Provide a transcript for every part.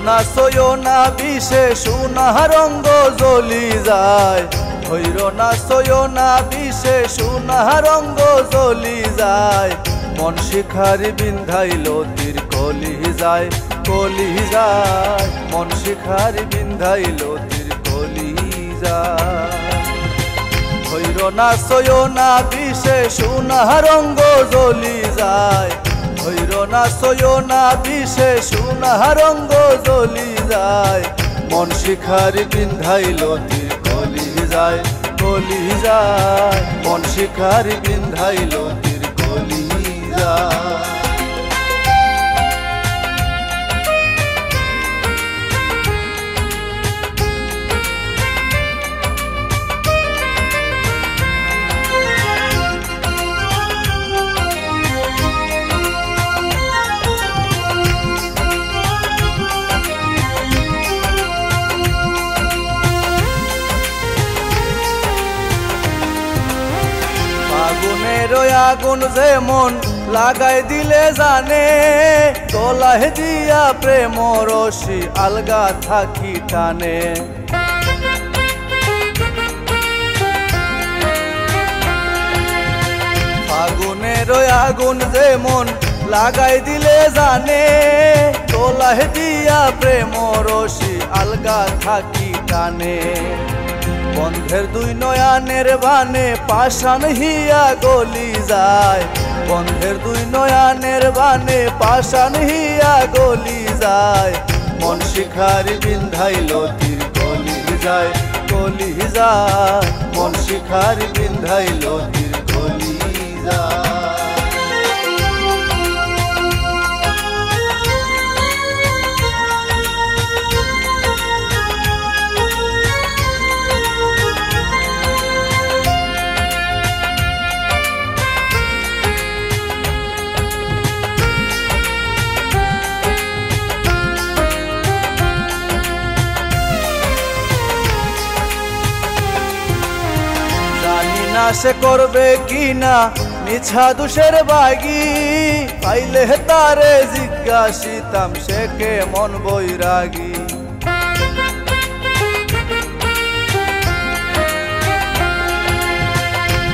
না সইও না বিষে সোনা রঙ্গ জ্বলি যায়, হইর না সইও না বিষে সোনা রঙ্গ জ্বলি যায়। মন শিখারি বিন্ধাইল তীর কলি যায়, কলি যায়। মন শিখারি বিন্ধাইল তীর কলি যায়। হইর না সইও না বিষে সোনা রঙ্গ জ্বলি যায়, হইর না সইও না বিষে সোনা রঙ্গ জ্বলি যায়। মন শিখারি বিন্ধাইল তীর কলি যায়, কলি যায়। মন শিখারি বিন্ধাইল তীর কলি যায়। আগুনের আগুন যেমন লাগাই দিলে জানে, গলায় দিয়া প্রেম রশি আলগা থাকি টানে। আগুনের আগুন যেমন লাগাই দিলে জানে, গলায় দিয়া প্রেম রশি আলগা থাকি টানে। বন্ধের দুই নয়নের বানে পাষাণ হিয়া গলি যায়, বন্ধের দুই নয়নের বানে পাষাণ হিয়া গলি যায়। মন শিখারি বিন্ধাইল তীর কলি যায়, কলি যায়। মন শিখারি বিন্ধাইল তীর কলি যায়। না সে করবে কিনা মিছা দুষের বাগি, পাইলে তারে জিজ্ঞাসিতাম সে কে মন বৈরাগী।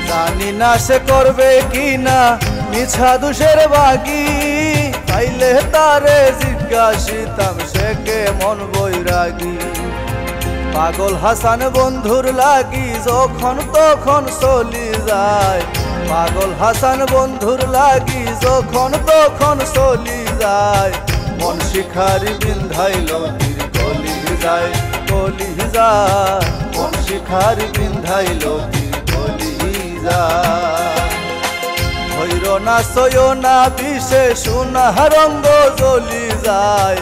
জানি না সে করবে কিনা মিছা দুষের বাগি, পাইলে তারে জিজ্ঞাসিতাম সে কে মন বৈরাগী। পাগল হাসান বন্ধুর লাগি যখন তখন চলি যায়, পাগল হাসান বন্ধুর লাগি যখন তখন চলি যায়। মন শিখারি বিন্ধাইল তীর কলি যায়, কলি যায়। মন শিখারি বিন্ধাইল তীর কলি যায়। হইর না সইও না বিষে সোনা রঙ্গ জ্বলি যায়,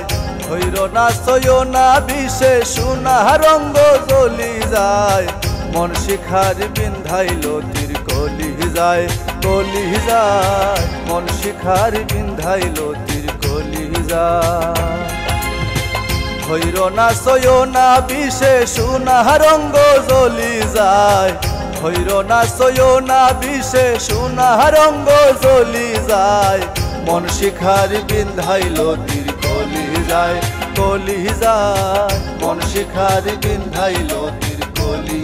হইর না সইও না বিষে সোনা রঙ্গ জ্বলি যায়। মন শিখারি বিন্ধাইল তীর কলি যায়, কলি যায়। মন শিখারি বিন্ধাইল তীর কলি যায়। হইর না সইও না বিষে সোনা রঙ্গ জ্বলি যায়, হইর না সইও না বিষে সোনা রঙ্গ জ্বলি যায়। মন শিখারি বিন্ধাইল তীর কলি যায়, কলি যায়। মন শিখারি বিন্ধাইল তীর কলি